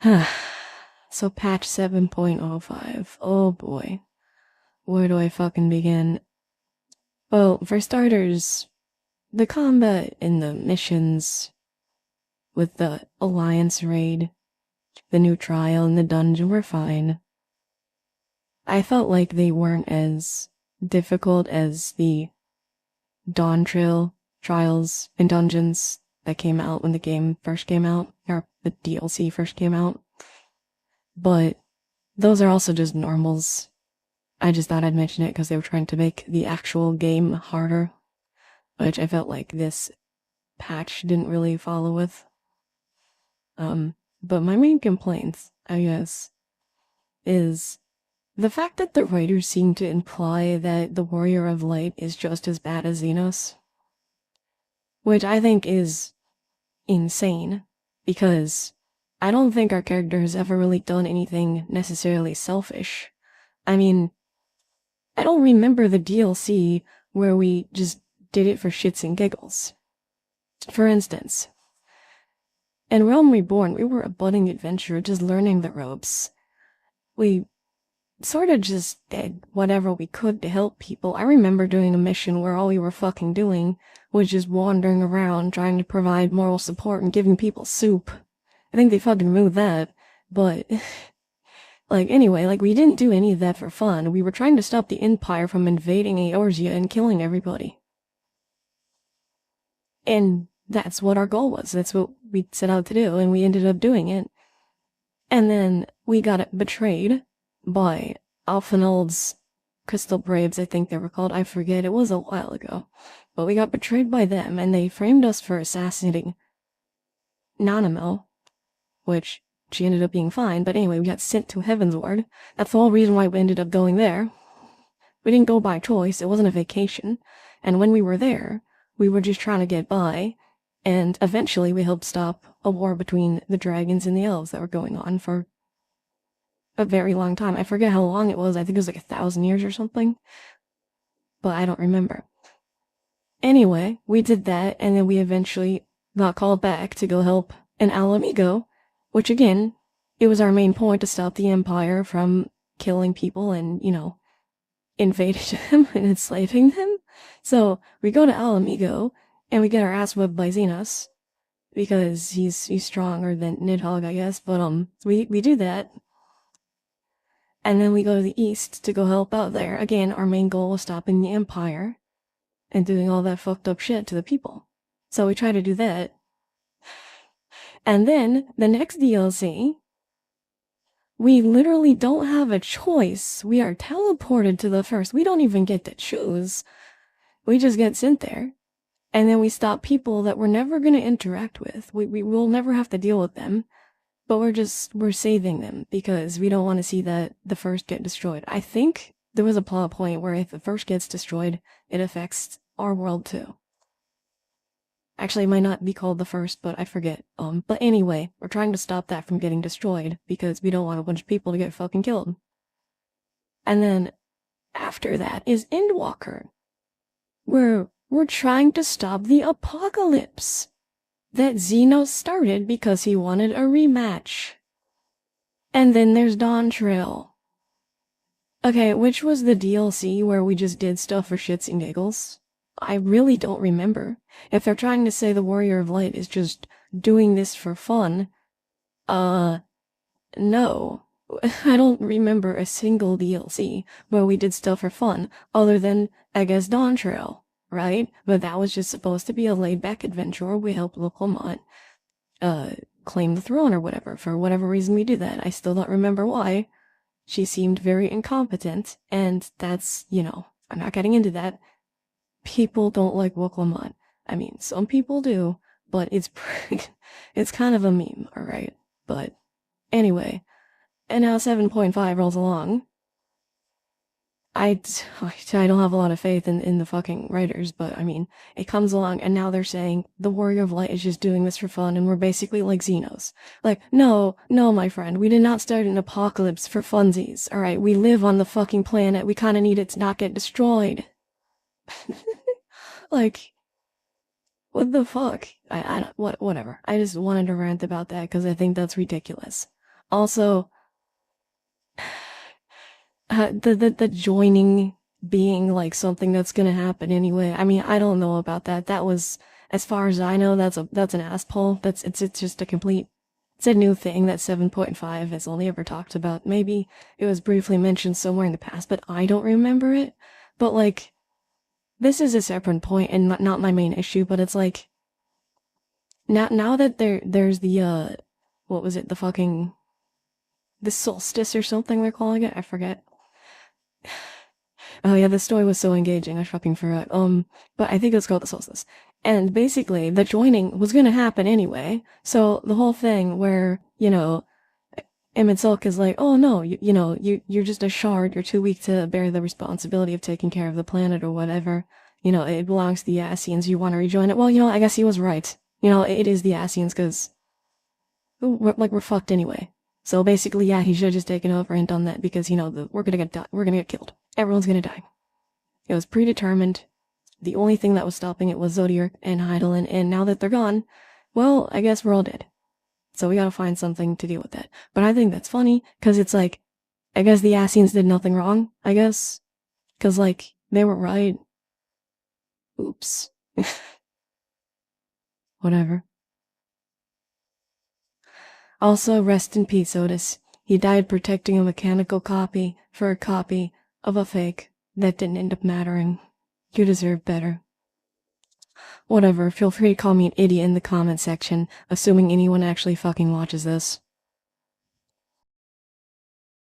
So patch 7.05. Oh boy. Where do I fucking begin? Well, for starters, the combat in the missions with the Alliance raid, the new trial, and the dungeon were fine. I felt like they weren't as difficult as the Dawntrail trials and dungeons that came out when the game first came out, or the DLC first came out. But those are also just normals. I just thought I'd mention it because they were trying to make the actual game harder, which I felt like this patch didn't really follow with. But my main complaints, I guess, is the fact that the writers seem to imply that the Warrior of Light is just as bad as Zenos. Which I think is insane, because I don't think our character has ever really done anything necessarily selfish. I mean, I don't remember the DLC where we just did it for shits and giggles. For instance, in Realm Reborn, we were a budding adventurer just learning the ropes. We sort of just did whatever we could to help people. I remember doing a mission where all we were fucking doing was just wandering around trying to provide moral support and giving people soup. I think they fucking removed that, but anyway, we didn't do any of that for fun. We were trying to stop the Empire from invading Eorzea and killing everybody. And that's what our goal was. That's what we set out to do, and we ended up doing it. And then we got betrayed by Alphanald's Crystal Braves, I think they were called. I forget, it was a while ago. But we got betrayed by them, and they framed us for assassinating Nanamo, which she ended up being fine, but anyway, we got sent to Heavensward. That's the whole reason why we ended up going there. We didn't go by choice, it wasn't a vacation, and when we were there, we were just trying to get by, and eventually we helped stop a war between the dragons and the elves that were going on for a very long time. I forget how long it was, I think it was 1,000 years or something, but I don't remember. Anyway, we did that, and then we eventually got called back to go help an Alamigo, which again, it was our main point to stop the Empire from killing people and, invading them and enslaving them. So, we go to Alamigo, and we get our ass whipped by Zenos, because he's stronger than Nidhogg, I guess, but, we do that. And then we go to the east to go help out there. Again, our main goal was stopping the Empire and doing all that fucked up shit to the people. So we try to do that. And then, the next DLC, we literally don't have a choice. We are teleported to the first. We don't even get to choose. We just get sent there. And then we stop people that we're never going to interact with. We will never have to deal with them. But we're saving them because we don't want to see that the first get destroyed. I think there was a plot point where if the first gets destroyed, it affects our world too. Actually, it might not be called the first, but I forget. But anyway, we're trying to stop that from getting destroyed because we don't want a bunch of people to get fucking killed. And then after that is Endwalker, where we're trying to stop the apocalypse that Zenos started because he wanted a rematch. And then there's Dawntrail. Okay, which was the DLC where we just did stuff for shits and giggles? I really don't remember. If they're trying to say the Warrior of Light is just doing this for fun, no. I don't remember a single DLC where we did stuff for fun, other than, I guess, Dawntrail. Right? But that was just supposed to be a laid-back adventure where we helped local Mont, claim the throne or whatever. For whatever reason we did that. I still don't remember why. She seemed very incompetent, and that's, I'm not getting into that. People don't like Woklamont. I mean, some people do, but it's kind of a meme, alright? But, anyway. And now 7.5 rolls along. I don't have a lot of faith in the fucking writers, but I mean, it comes along and now they're saying the Warrior of Light is just doing this for fun and we're basically like Zenos. No, my friend, we did not start an apocalypse for funsies, alright? We live on the fucking planet, we kinda need it to not get destroyed. What the fuck? Whatever. I just wanted to rant about that because I think that's ridiculous. Also, the joining being like something that's gonna happen anyway. I mean, I don't know about that. That was, as far as I know, that's an ass pull. It's just a complete. It's a new thing that 7.5 has only ever talked about. Maybe it was briefly mentioned somewhere in the past, but I don't remember it. But like, this is a separate point and not my main issue. But it's like, now that there's the what was it, the solstice or something they're calling it, I forget. Oh yeah, the story was so engaging, I fucking forgot. But I think it's called the solstice. And basically, the joining was gonna happen anyway. So the whole thing where, Emmett Silk is like, oh no, you're just a shard, you're too weak to bear the responsibility of taking care of the planet or whatever. It belongs to the Asians, you want to rejoin it. Well, I guess he was right. It is the Asians, because we're fucked anyway. So basically, yeah, he should have just taken over and done that because, we're gonna get killed. Everyone's gonna die. It was predetermined. The only thing that was stopping it was Zodiac and Heidelin, and now that they're gone, well, I guess we're all dead. So we gotta find something to deal with that. But I think that's funny, because it's like, I guess the Asians did nothing wrong, I guess. Because, like, they were right. Oops. Whatever. Also, rest in peace, Otis. He died protecting a mechanical copy for a copy of a fake that didn't end up mattering. You deserve better. Whatever, feel free to call me an idiot in the comment section, assuming anyone actually fucking watches this.